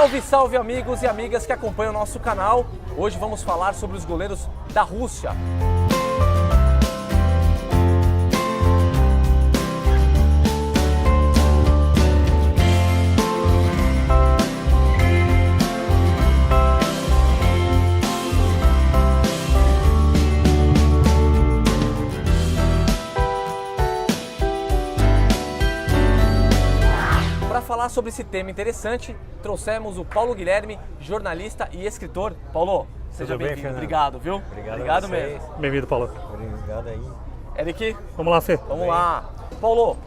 Salve, salve amigos e amigas que acompanham o nosso canal. Hoje vamos falar sobre os goleiros da Rússia. Para falar sobre esse tema interessante, trouxemos o Paulo Guilherme, jornalista e escritor. Paulo, seja bem-vindo. Obrigado, viu? Obrigado mesmo. Bem-vindo, Paulo. Obrigado aí. Eric, Vamos lá, Fê. vamos lá. Paulo,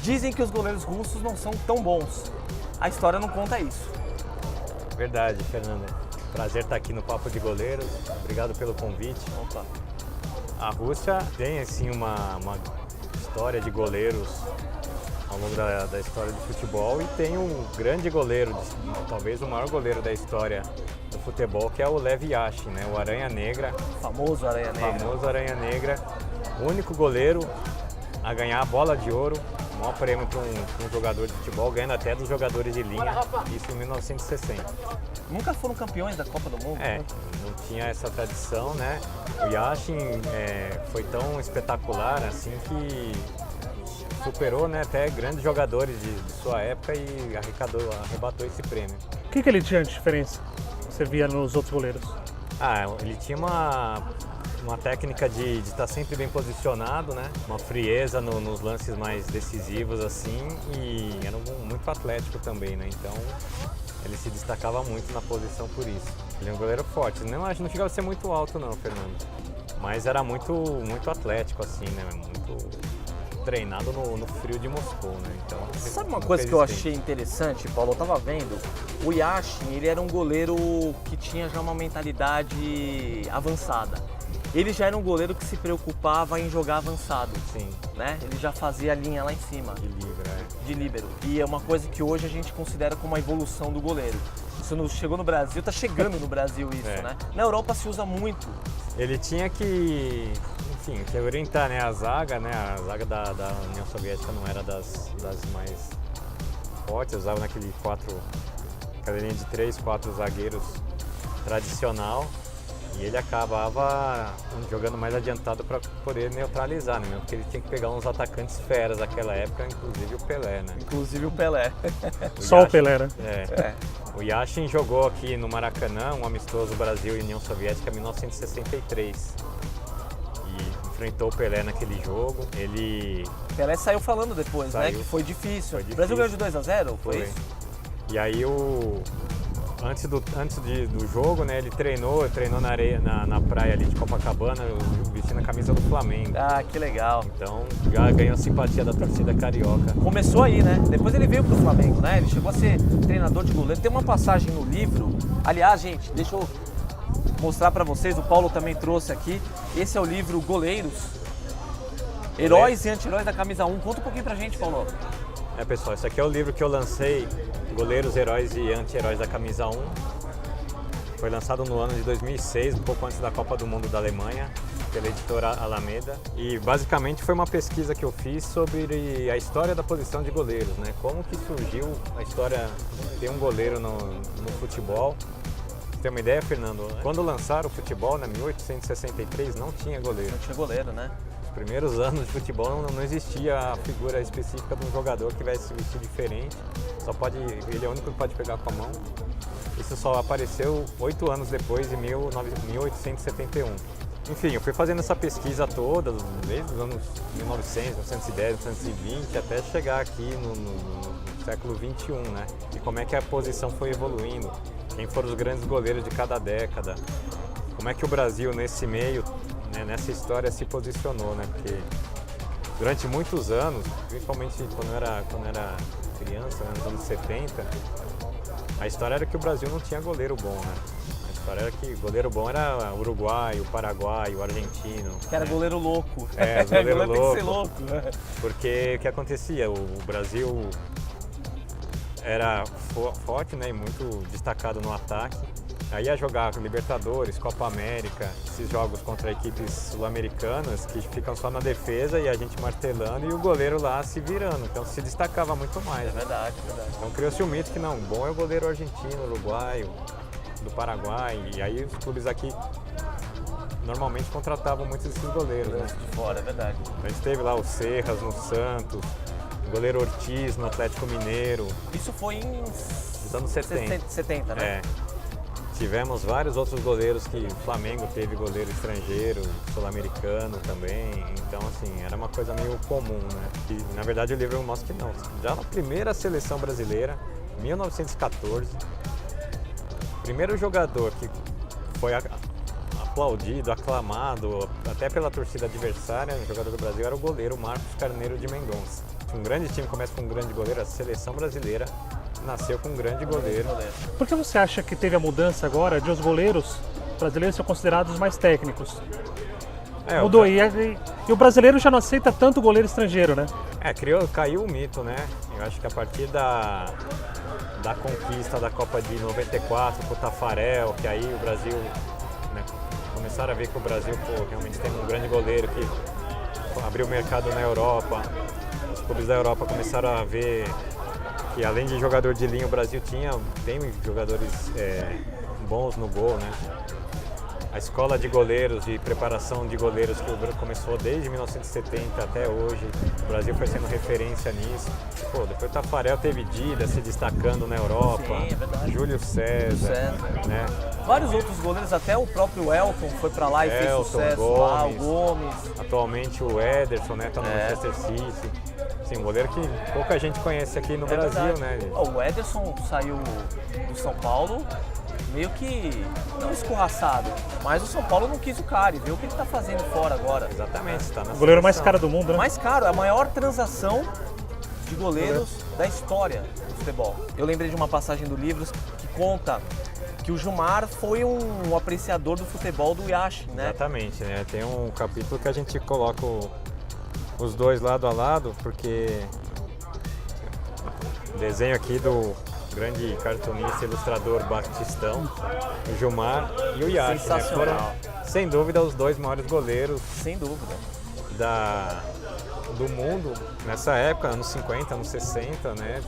dizem que os goleiros russos não são tão bons. A história não conta isso. Verdade, Fernanda. Prazer estar aqui no Papo de Goleiros. Obrigado pelo convite. Opa. A Rússia tem, assim, uma história de goleiros ao longo da história do futebol e tem um grande goleiro, talvez o maior goleiro da história do futebol, que é o Lev Yashin, né? O Aranha Negra. Famoso Aranha Negra. Famoso Aranha Negra. O único goleiro a ganhar a bola de ouro, o maior prêmio para um jogador de futebol, ganhando até dos jogadores de linha, isso em 1960. Nunca foram campeões da Copa do Mundo, É, né? não tinha essa tradição, né? O Yashin foi tão espetacular assim que superou, né, até grandes jogadores de sua época e arrebatou esse prêmio. O que ele tinha de diferença que você via nos outros goleiros? Ele tinha uma técnica de estar sempre bem posicionado, né? Uma frieza nos lances mais decisivos assim e era muito atlético também, né? Então ele se destacava muito na posição por isso. Ele é um goleiro forte. Não chegava a ser muito alto não, Fernando. Mas era muito atlético assim, né? Muito treinado no frio de Moscou, né? Então, Sabe uma coisa que eu achei interessante, Paulo? Eu tava vendo, o Yashin, ele era um goleiro que tinha já uma mentalidade avançada. Ele já era um goleiro que se preocupava em jogar avançado, Sim, né? Ele já fazia a linha lá em cima, de líbero. E é uma coisa que hoje a gente considera como uma evolução do goleiro. Isso não chegou no Brasil, tá chegando no Brasil isso, né? Na Europa se usa muito. Ele tinha que orientar, né, a zaga da União Soviética não era das mais fortes, usava aquela linha de 3, 4 zagueiros tradicional e ele acabava jogando mais adiantado para poder neutralizar, né, porque ele tinha que pegar uns atacantes feras daquela época, inclusive o Pelé, né? Inclusive o Pelé. Só o Pelé, né? O Yashin jogou aqui no Maracanã, um amistoso Brasil e União Soviética em 1963. Enfrentou o Pelé naquele jogo, Pelé saiu falando depois, né? Que foi difícil. O Brasil ganhou de 2-0, foi isso? E aí antes do jogo, né, ele treinou na areia, na praia ali de Copacabana, vestindo a camisa do Flamengo. Ah, que legal. Então já ganhou a simpatia da torcida carioca. Começou aí, né? Depois ele veio pro Flamengo, né? Ele chegou a ser treinador de goleiro. Tem uma passagem no livro, aliás, gente, deixa eu mostrar para vocês, o Paulo também trouxe aqui. Esse é o livro Goleiros, Heróis e Anti-Heróis da Camisa 1. Conta um pouquinho pra gente, Paulo. Pessoal, esse aqui é o livro que eu lancei, Goleiros, Heróis e Anti-Heróis da Camisa 1. Foi lançado no ano de 2006, um pouco antes da Copa do Mundo da Alemanha, pela editora Alameda. E basicamente foi uma pesquisa que eu fiz sobre a história da posição de goleiros, né? Como que surgiu a história de ter um goleiro no futebol. Tem uma ideia, Fernando? Quando lançaram o futebol, em 1863, não tinha goleiro. Não tinha goleiro, né? Nos primeiros anos de futebol não existia a figura específica de um jogador que vai se vestir diferente. Ele é o único que pode pegar com a mão. Isso só apareceu 8 anos depois, em 1871. Enfim, eu fui fazendo essa pesquisa toda, desde os anos 1900, 1910, 1920, até chegar aqui no século 21, né? E como é que a posição foi evoluindo. Quem foram os grandes goleiros de cada década, como é que o Brasil nesse meio, né, nessa história se posicionou, né? Porque durante muitos anos, principalmente quando eu era criança, né, nos anos 70, a história era que o Brasil não tinha goleiro bom, né? A história era que goleiro bom era o Uruguai, o Paraguai, o argentino. Que era goleiro louco. Os goleiro louco. Tem que ser louco, né? Porque o que acontecia? O Brasil era forte, né, e muito destacado no ataque. Aí ia jogar Libertadores, Copa América, esses jogos contra equipes sul-americanas que ficam só na defesa e a gente martelando e o goleiro lá se virando. Então se destacava muito mais. É verdade, verdade. Então criou-se o mito que não, bom é o goleiro argentino, uruguaio, do Paraguai. E aí os clubes aqui normalmente contratavam muitos desses goleiros, né? De fora, é verdade. A gente teve lá o Serras no Santos, o goleiro Ortiz no Atlético Mineiro. Isso foi em Nos anos 70. 70, né? É. Tivemos vários outros goleiros que o Flamengo teve goleiro estrangeiro, sul-americano também. Então, assim, era uma coisa meio comum, né? E, na verdade, o livro mostra que não. Já na primeira seleção brasileira, 1914, o primeiro jogador que foi aplaudido, aclamado, até pela torcida adversária, o jogador do Brasil, era o goleiro Marcos Carneiro de Mendonça. Se um grande time começa com um grande goleiro, a seleção brasileira nasceu com um grande goleiro. Por que você acha que teve a mudança agora de os goleiros brasileiros ser considerados mais técnicos? Mudou, e o brasileiro já não aceita tanto goleiro estrangeiro, né? Caiu o mito, né? Eu acho que a partir da conquista da Copa de 94 com o Tafarel, que aí o Brasil, né, começaram a ver que o Brasil realmente tem um grande goleiro que abriu o mercado na Europa. Os clubes da Europa começaram a ver que além de jogador de linha, o Brasil tem jogadores bons no gol, né? A escola de goleiros, de preparação de goleiros que começou desde 1970 até hoje, o Brasil foi sendo referência nisso. Pô, depois o Tafarel teve Dida se destacando na Europa, Sim, é verdade. Júlio César, né? Vários outros goleiros, até o próprio Elton foi pra lá e fez sucesso lá, o Gomes. Atualmente o Ederson, né? Tá no Manchester City. Sim, um goleiro que pouca gente conhece aqui no Brasil, verdade. né? O Ederson saiu do São Paulo meio que, não escorraçado, mas o São Paulo não quis o cara e viu o que ele tá fazendo fora agora. Exatamente, está na O goleiro mais seleção. caro do mundo, né? Mais caro, a maior transação de goleiros da história do futebol. Eu lembrei de uma passagem do livro que conta que o Gilmar foi um apreciador do futebol do Yashin, né? Exatamente, né? Tem um capítulo que a gente coloca os dois lado a lado, porque o desenho aqui do grande cartunista, ilustrador Batistão, o Gilmar e o Yashin, né? Sensacional. Foram, sem dúvida, os dois maiores goleiros Sem dúvida. do mundo nessa época, anos 50, anos 60, né?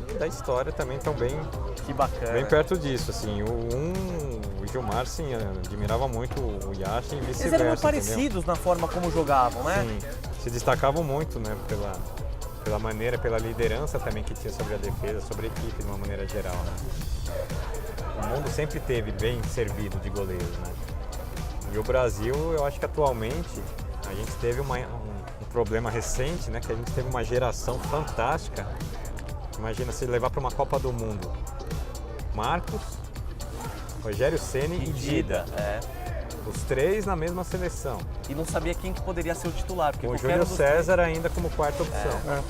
E da história também estão bem Que bacana. bem perto disso, assim. O Gilmar, sim, admirava muito o Yashin e vice-versa. Eles eram muito entendeu? parecidos na forma como jogavam, né? Sim, se destacavam muito, né, pela maneira, pela liderança também que tinha sobre a defesa, sobre a equipe de uma maneira geral, né. O mundo sempre teve bem servido de goleiros, né. E o Brasil, eu acho que atualmente a gente teve um problema recente, né, que a gente teve uma geração fantástica. Imagina se levar para uma Copa do Mundo Marcos, Rogério Ceni e Dida. Os três na mesma seleção. E não sabia quem que poderia ser o titular. Porque Com o qualquer Júlio um dos César ainda como quarta opção. É.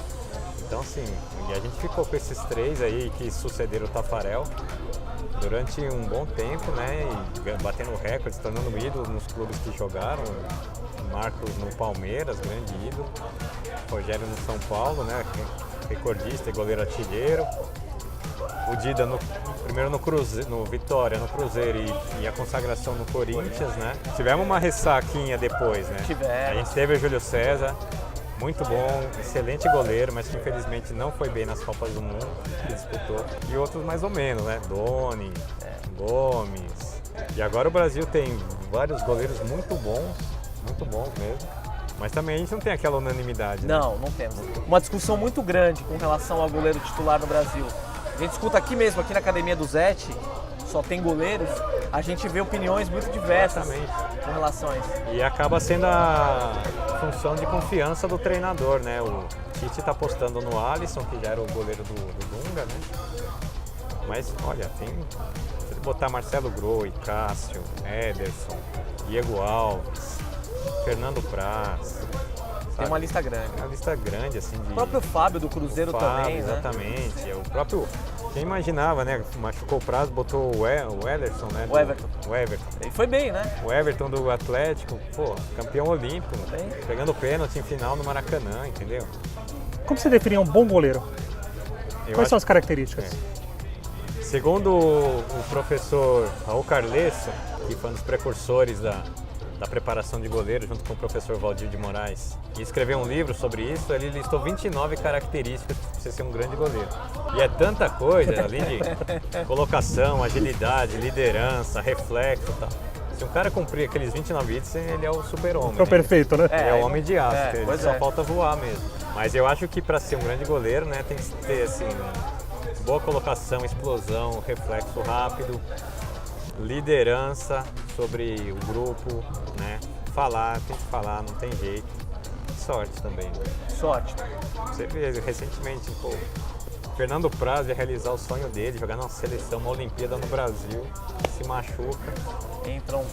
Então, assim, e a gente ficou com esses três aí que sucederam o Tafarel durante um bom tempo, né? E batendo recordes, tornando ídolos nos clubes que jogaram. O Marcos no Palmeiras, grande ídolo. O Rogério no São Paulo, né? Recordista e goleiro artilheiro. O Dida primeiro no Vitória, no Cruzeiro e a consagração no Corinthians, né? Tivemos uma ressaquinha depois, né? Tivemos. A gente teve o Júlio César, muito bom, excelente goleiro, mas que infelizmente não foi bem nas Copas do Mundo que disputou. E outros mais ou menos, né? Doni, Gomes. E agora o Brasil tem vários goleiros muito bons mesmo. Mas também a gente não tem aquela unanimidade, né? Não temos. Uma discussão muito grande com relação ao goleiro titular no Brasil. A gente escuta aqui mesmo, aqui na Academia do Zete, só tem goleiros, a gente vê opiniões muito diversas com relação a isso. E acaba sendo a função de confiança do treinador, né? O Tite está apostando no Alisson, que já era o goleiro do Dunga, né? Mas, olha, se ele botar Marcelo Groi, Cássio, Ederson, Diego Alves, Fernando Praz... Tem uma lista grande. Uma lista grande, assim, de... O próprio Fábio do Cruzeiro também, exatamente. Né? O próprio... Quem imaginava, né? Machucou o Praz, botou o Ederson, né? O Everton. O Everton. Ele foi bem, né? O Everton do Atlético, pô, campeão olímpico, Bem. pegando pênalti em final no Maracanã, entendeu? Como você definiria um bom goleiro? Eu Quais são acho- as características? Segundo o professor Raul Carlesso, que foi um dos precursores da preparação de goleiro, junto com o professor Valdir de Moraes, e escreveu um livro sobre isso, ele listou 29 características para você ser um grande goleiro. E é tanta coisa, além de colocação, agilidade, liderança, reflexo e tal. Se um cara cumprir aqueles 29 itens, ele é o super-homem. É o perfeito, né? Ele é o homem de aço, ele só é. falta voar mesmo. Mas eu acho que para ser um grande goleiro, né, tem que ter assim, boa colocação, explosão, reflexo rápido, liderança sobre o grupo, né? Tem que falar, não tem jeito. Sorte também. Né? Sorte. Você vê, recentemente, pô, Fernando Praz ia realizar o sonho dele, jogar na seleção, uma Olimpíada no Brasil, se machuca. Entra um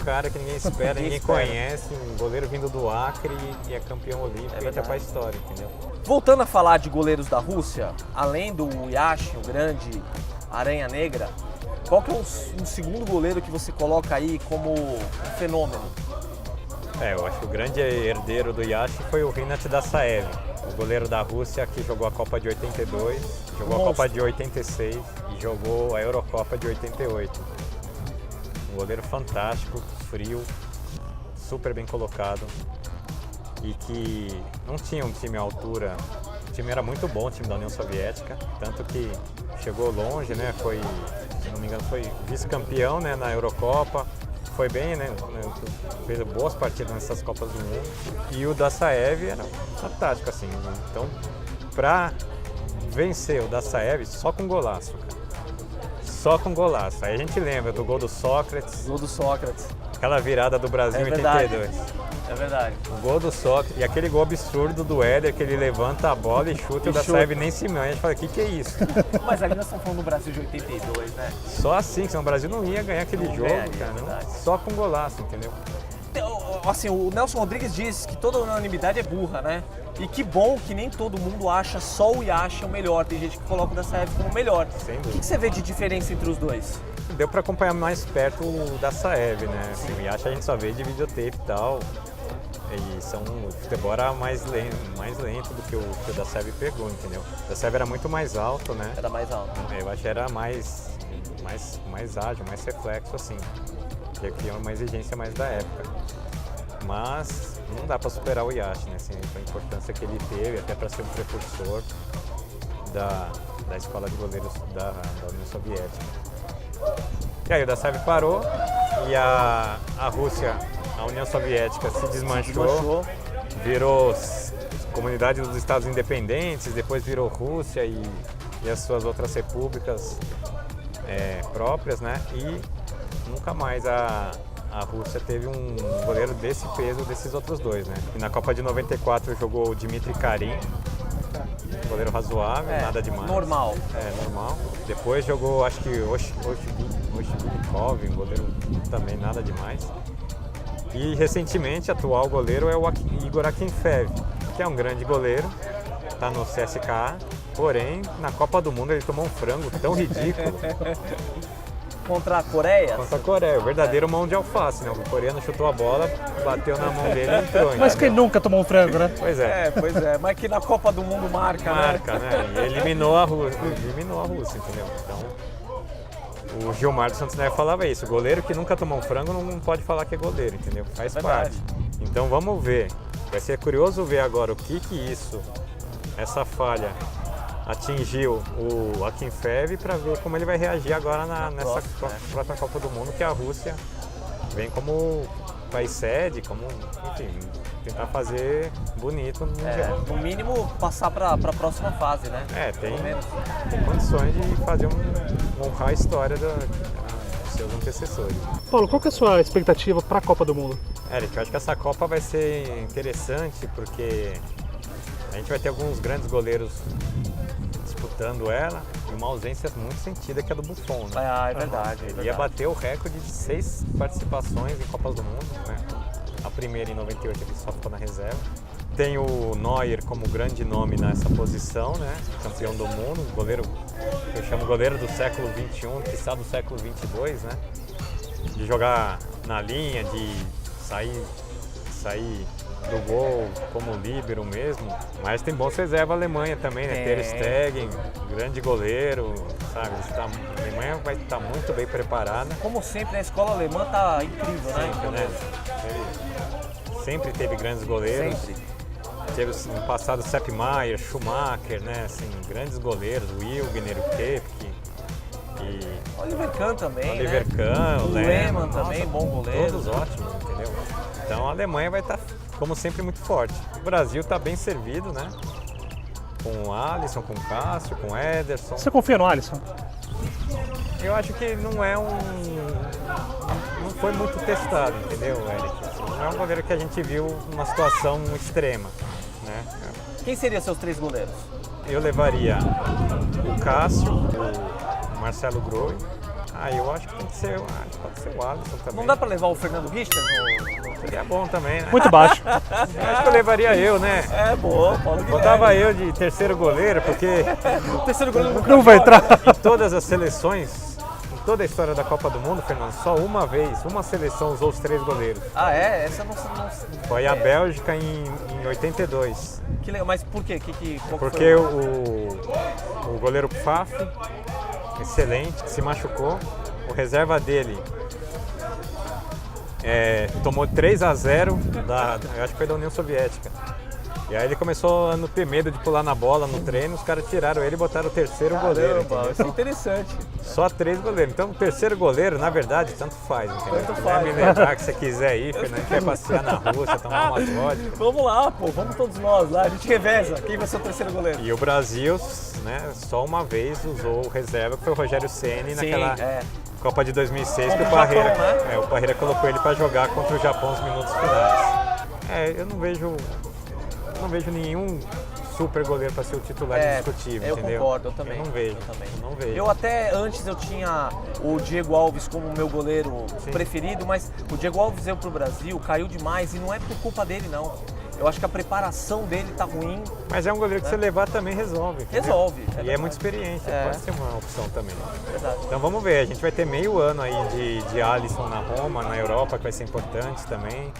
cara que ninguém espera, ninguém conhece, um goleiro vindo do Acre e é campeão olímpico e entra pra história, entendeu? Voltando a falar de goleiros da Rússia, além do Yashin, o grande Aranha Negra, qual que é um segundo goleiro que você coloca aí como um fenômeno? Eu acho que o grande herdeiro do Yashin foi o Rinat Dassaev, o goleiro da Rússia que jogou a Copa de 82, jogou a Copa de 86 e jogou a Eurocopa de 88. Um goleiro fantástico, frio, super bem colocado e que não tinha um time à altura. O time era muito bom, o time da União Soviética, tanto que chegou longe, né? Foi, se não me engano, foi vice-campeão, né, na Eurocopa. Foi bem, né? Fez boas partidas nessas Copas do Mundo. E o Dassaev era fantástico, assim. Então, pra vencer o Dassaev, só com golaço, cara. Só com golaço. Aí a gente lembra do gol do Sócrates. Gol do Sócrates. Aquela virada do Brasil em 82. É verdade. O gol do Sócrates e aquele gol absurdo do Éder, que ele levanta a bola e chuta e o Dassaev nem se mexe. A gente fala, o que é isso? Mas ali nós estamos falando do Brasil de 82, né? Só assim, senão o Brasil não ia ganhar aquele jogo, cara. Não, só com golaço, entendeu? Assim, o Nelson Rodrigues diz que toda unanimidade é burra, né? E que bom que nem todo mundo acha só o Yashin o melhor. Tem gente que coloca o Dassaev como o melhor. Sem dúvida. O que você vê de diferença entre os dois? Deu pra acompanhar mais perto o Dassaev, né? Assim, o Yashin a gente só vê de videotape e tal. E o futebol era mais lento do que o Dassaev pegou, entendeu? O Dassaev era muito mais alto, né? Era mais alto. Eu acho que era mais ágil, mais reflexo, assim. Que tinha uma exigência mais da época. Mas não dá para superar o Yashin, né? Assim, a importância que ele teve, até para ser um precursor da escola de goleiros da União Soviética. E aí o Dassaev parou e a Rússia, a União Soviética se desmanchou, virou Comunidade dos Estados Independentes, depois virou Rússia e as suas outras repúblicas próprias, né? E nunca mais a Rússia teve um goleiro desse peso desses outros dois, né? E na Copa de 94 jogou o Dmitry Karin, goleiro razoável, nada demais. Normal. Normal. Depois jogou, acho que Oshibikov, um goleiro também nada demais. E recentemente, atual goleiro é o Igor Akinfev, que é um grande goleiro, está no CSKA, porém na Copa do Mundo ele tomou um frango tão ridículo. Contra a Coreia? Contra a Coreia, o verdadeiro mão de alface, né? O coreano chutou a bola, bateu na mão dele e entrou. Mas quem nunca tomou um frango, né? Pois é. Pois é, mas que na Copa do Mundo marca, né? E eliminou a Rússia, entendeu? Então, o Gilmar dos Santos Neves falava isso, o goleiro que nunca tomou um frango não pode falar que é goleiro, entendeu? Faz parte. Então vamos ver, vai ser curioso ver agora o que essa falha atingiu o Akinfev para ver como ele vai reagir agora nessa próxima Copa do Mundo, que a Rússia vem como país sede, como, enfim, tentar fazer bonito no Mundial. No mínimo passar para a próxima fase, né? Tem condições de fazer honrar a história dos seus antecessores. Paulo, qual que é a sua expectativa para a Copa do Mundo? Eric, eu acho que essa Copa vai ser interessante porque a gente vai ter alguns grandes goleiros disputando ela e uma ausência muito sentida que é do Buffon, né? É verdade. Ele ia bater o recorde de 6 participações em Copas do Mundo, né? A primeira em 98 ele só ficou na reserva. Tem o Neuer como grande nome nessa posição, né? Campeão do mundo, goleiro, eu chamo goleiro do século XXI, que está do século XXII, né? De jogar na linha, de sair sair do gol como líbero mesmo, mas tem bons reservas. A Alemanha também, né? Ter Stegen, grande goleiro, sabe? A Alemanha vai estar muito bem preparada. Como sempre, a escola alemã tá incrível, Sempre, né? Sempre teve grandes goleiros. Sempre. Teve no passado Sepp Maier, Schumacher, né? Assim, grandes goleiros, o Wilgner, o Kepke. E Oliver Kahn também, Oliver né? Kahn, O Lehmann também, bom goleiro. Todos ótimos, entendeu? Então a Alemanha vai estar, como sempre, muito forte. O Brasil está bem servido, né? Com o Alisson, com o Cássio, com o Ederson. Você confia no Alisson? Eu acho que não foi muito testado, entendeu, Eric? Assim, não é um goleiro que a gente viu numa situação extrema, né? Quem seriam seus 3 goleiros? Eu levaria o Cássio, o Marcelo Groi. Eu acho que pode ser o Alisson também. Não dá pra levar o Fernando Richter? Seria bom também, né? Muito baixo. Eu acho que eu levaria eu, né? É, boa, Paulo Guilherme. Botava eu de terceiro goleiro, porque O terceiro goleiro nunca Não vai entrar. em todas as seleções, em toda a história da Copa do Mundo, Fernando, só uma vez, uma seleção usou os 3 goleiros. Ah, é? Essa não... Foi a Bélgica em 82. Que legal, mas por quê? Qual que Porque foi? o goleiro Pfaff, excelente, que se machucou, o reserva dele tomou 3-0 eu acho que foi da União Soviética. E aí ele começou a não ter medo de pular na bola no treino, os caras tiraram ele e botaram o terceiro goleiro. Caramba, isso é interessante. Só 3 goleiros. Então o terceiro goleiro, na verdade, tanto faz, entendeu? Tanto Se faz. me lembrar que você quiser ir, Fernando, a gente vai passear na Rússia, tomar umas vodkas. Vamos lá, pô, vamos todos nós lá, a gente reveza. Quem vai ser o terceiro goleiro? E o Brasil, né, só uma vez usou o reserva, que foi o Rogério Ceni naquela Copa de 2006, que o Contra o Parreira, Japão, né? o Parreira colocou ele para jogar contra o Japão nos minutos finais. Eu não vejo nenhum super goleiro para ser o titular indiscutível, eu entendeu? concordo, eu também. Eu não vejo. Eu também. Eu não vejo. Eu até antes eu tinha o Diego Alves como meu goleiro preferido, mas o Diego Alves veio pro Brasil, caiu demais e não é por culpa dele não. Eu acho que a preparação dele tá ruim. Mas é um goleiro que você levar também resolve. Entendeu? Resolve. E é muito experiente, pode ser uma opção também. Verdade. Então vamos ver, a gente vai ter meio ano aí de Alisson na Roma, na Europa, que vai ser importante também,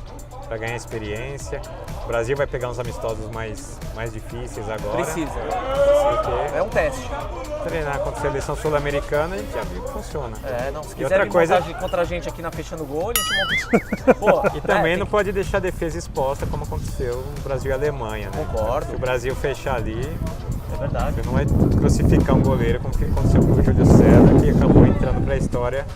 para ganhar experiência. O Brasil vai pegar uns amistosos mais difíceis agora. Precisa. Porque É um teste. treinar contra a seleção sul-americana, a gente já viu que funciona. Não, se E quiser outra coisa, contra a gente aqui na Fechando Gol, a gente monta. Pô, e também não tem pode deixar a defesa exposta, como aconteceu no Brasil e Alemanha, né? Concordo. Se o Brasil fechar ali, É verdade. você não vai crucificar um goleiro como que aconteceu com o Júlio César, que acabou entrando para a história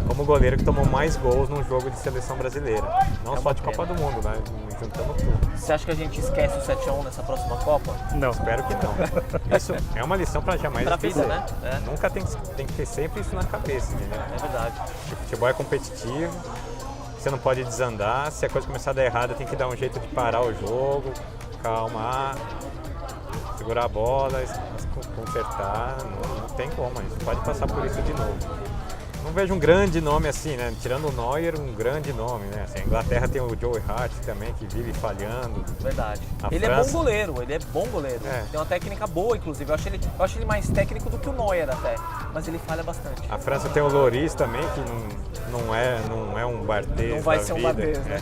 como o goleiro que tomou mais gols num jogo de seleção brasileira. Não só de Copa do Mundo, né? Juntando tudo. Você acha que a gente esquece o 7-1 nessa próxima Copa? Não. Espero que não. Isso é uma lição para jamais Pra esquecer. vida, né? Nunca tem que ter sempre isso na cabeça, entendeu? É verdade. O futebol é competitivo, você não pode desandar. Se a coisa começar a dar errado, tem que dar um jeito de parar o jogo, calmar, segurar a bola, consertar. Não tem como, a gente não pode passar por isso de novo. Não vejo um grande nome assim, né? Tirando o Neuer, um grande nome, né? Assim, a Inglaterra tem o Joe Hart também, que vive falhando. Verdade. A Ele França- é bom goleiro, ele é bom goleiro. É. Tem uma técnica boa, inclusive. Eu acho ele mais técnico do que o Neuer até. Mas ele falha bastante. A França tem o Loris também, que não é um Barthez Não vai da ser um vida. Barthez, né?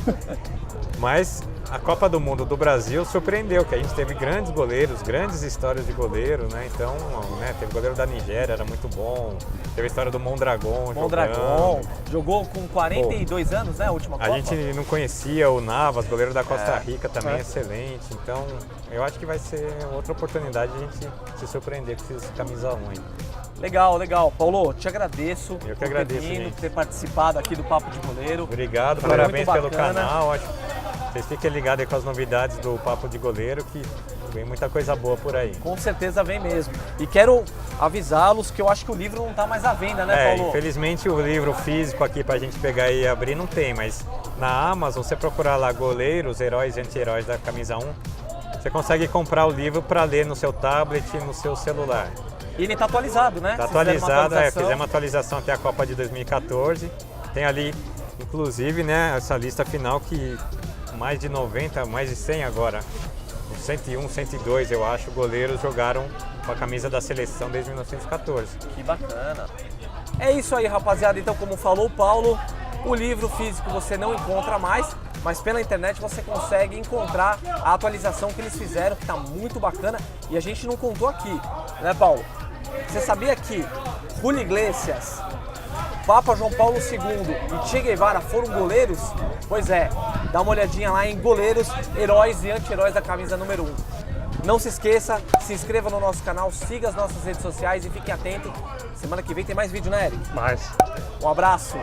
Mas a Copa do Mundo do Brasil surpreendeu, que a gente teve grandes goleiros, grandes histórias de goleiro, né? Então, né, teve o goleiro da Nigéria, era muito bom. Teve a história do Mondragon Mondragon jogando. jogou com 42 anos, né? A última Copa. A gente não conhecia o Navas, goleiro da Costa Rica, também É. excelente. Então, eu acho que vai ser outra oportunidade de a gente se surpreender com esses camisa 1 aí. Legal, legal. Paulo, te agradeço. Eu que por agradeço, ter vindo, gente. por ter participado aqui do Papo de Goleiro. Obrigado, Foi parabéns muito pelo bacana. canal. Acho vocês fiquem ligados aí com as novidades do Papo de Goleiro, que vem muita coisa boa por aí. Com certeza vem mesmo. E quero avisá-los que eu acho que o livro não está mais à venda, né, Paulo? Infelizmente o livro físico aqui pra gente pegar e abrir não tem, mas na Amazon, você procurar lá goleiros, heróis e anti-heróis da camisa 1, você consegue comprar o livro para ler no seu tablet e no seu celular. E ele está atualizado, né? Está Vocês fizeram uma atualizado, atualização. fizemos uma atualização até a Copa de 2014. Tem ali, inclusive, né, essa lista final que mais de 90, mais de 100 agora, 101, 102 eu acho, goleiros jogaram com a camisa da seleção desde 1914. Que bacana. É isso aí, rapaziada. Então, como falou o Paulo, o livro físico você não encontra mais, mas pela internet você consegue encontrar a atualização que eles fizeram, que tá muito bacana, e a gente não contou aqui, né, Paulo? Você sabia que Julio Iglesias, Papa João Paulo II e Che Guevara foram goleiros? Pois é, dá uma olhadinha lá em goleiros, heróis e anti-heróis da camisa número 1. Não se esqueça, se inscreva no nosso canal, siga as nossas redes sociais e fique atento. Semana que vem tem mais vídeo, né, Eric? Mais. Um abraço.